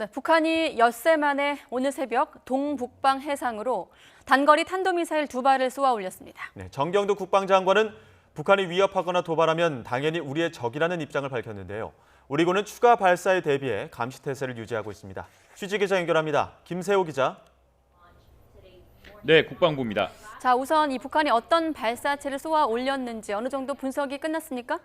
네, 북한이 엿새 만에 오늘 새벽 동북방 해상으로 단거리 탄도미사일 2발을 쏘아 올렸습니다. 네, 정경두 국방장관은 북한이 위협하거나 도발하면 당연히 우리의 적이라는 입장을 밝혔는데요. 우리 군은 추가 발사에 대비해 감시태세를 유지하고 있습니다. 취재 기자 연결합니다. 김세호 기자. 네, 국방부입니다. 자, 우선 이 북한이 어떤 발사체를 쏘아 올렸는지 어느 정도 분석이 끝났습니까?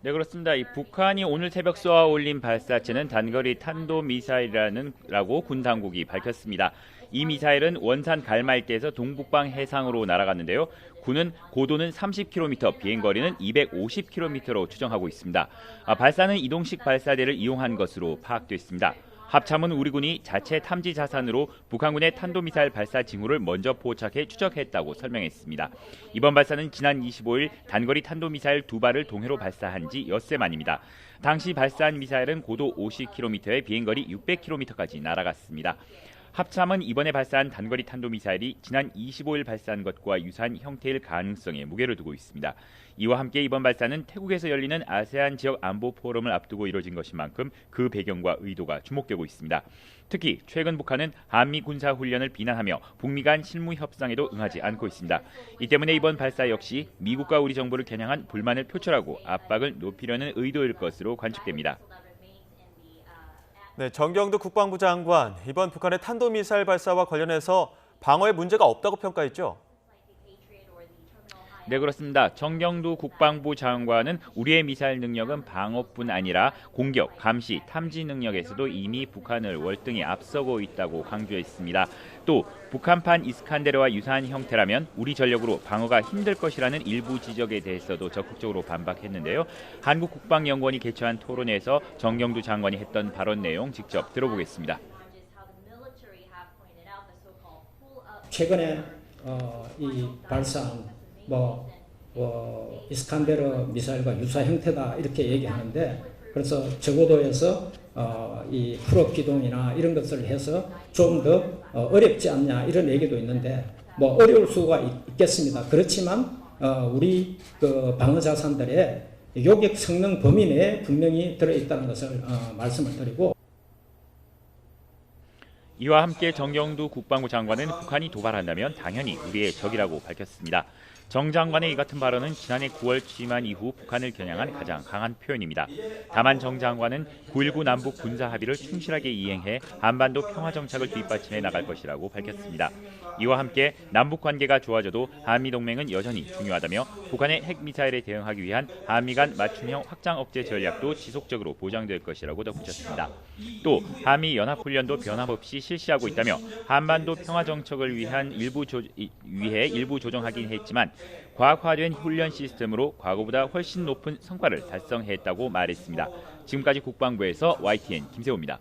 네, 그렇습니다. 이 북한이 오늘 새벽 쏘아 올린 발사체는 단거리 탄도미사일이라고 군 당국이 밝혔습니다. 이 미사일은 원산 갈말대에서 동북방 해상으로 날아갔는데요. 군은 고도는 30km, 비행거리는 250km로 추정하고 있습니다. 발사는 이동식 발사대를 이용한 것으로 파악됐습니다. 합참은 우리 군이 자체 탐지 자산으로 북한군의 탄도미사일 발사 징후를 먼저 포착해 추적했다고 설명했습니다. 이번 발사는 지난 25일 단거리 탄도미사일 2발을 동해로 발사한 지 엿새 만입니다. 당시 발사한 미사일은 고도 50km에 비행거리 600km까지 날아갔습니다. 합참은 이번에 발사한 단거리 탄도미사일이 지난 25일 발사한 것과 유사한 형태일 가능성에 무게를 두고 있습니다. 이와 함께 이번 발사는 태국에서 열리는 아세안 지역 안보 포럼을 앞두고 이뤄진 것인 만큼 그 배경과 의도가 주목되고 있습니다. 특히 최근 북한은 한미 군사 훈련을 비난하며 북미 간 실무 협상에도 응하지 않고 있습니다. 이 때문에 이번 발사 역시 미국과 우리 정부를 겨냥한 불만을 표출하고 압박을 높이려는 의도일 것으로 관측됩니다. 네, 정경두 국방부 장관, 이번 북한의 탄도미사일 발사와 관련해서 방어에 문제가 없다고 평가했죠? 네, 그렇습니다. 정경두 국방부 장관은 우리의 미사일 능력은 방어뿐 아니라 공격, 감시, 탐지 능력에서도 이미 북한을 월등히 앞서고 있다고 강조했습니다. 또 북한판 이스칸데르와 유사한 형태라면 우리 전력으로 방어가 힘들 것이라는 일부 지적에 대해서도 적극적으로 반박했는데요. 한국국방연구원이 개최한 토론회에서 정경두 장관이 했던 발언 내용 직접 들어보겠습니다. 최근에 이 발사한 이스칸데르 미사일과 유사 형태다 이렇게 얘기하는데, 그래서 저고도에서 이 풀업 기동이나 이런 것을 해서 좀 더 어렵지 않냐 이런 얘기도 있는데, 어려울 수가 있겠습니다. 그렇지만 우리 그 방어 자산들의 요격 성능 범위 내에 분명히 들어있다는 것을 말씀을 드리고. 이와 함께 정경두 국방부 장관은 북한이 도발한다면 당연히 우리의 적이라고 밝혔습니다. 정 장관의 이 같은 발언은 지난해 9월 취임한 이후 북한을 겨냥한 가장 강한 표현입니다. 다만 정 장관은 9.19 남북 군사 합의를 충실하게 이행해 한반도 평화 정착을 뒷받침해 나갈 것이라고 밝혔습니다. 이와 함께 남북 관계가 좋아져도 한미 동맹은 여전히 중요하다며 북한의 핵미사일에 대응하기 위한 한미 간 맞춤형 확장 억제 전략도 지속적으로 보장될 것이라고 덧붙였습니다. 또 한미 연합훈련도 변함없이 실시하고 있다며 한반도 평화 정착을 위해 일부 조정하긴 했지만 과학화된 훈련 시스템으로 과거보다 훨씬 높은 성과를 달성했다고 말했습니다. 지금까지 국방부에서 YTN 김세호입니다.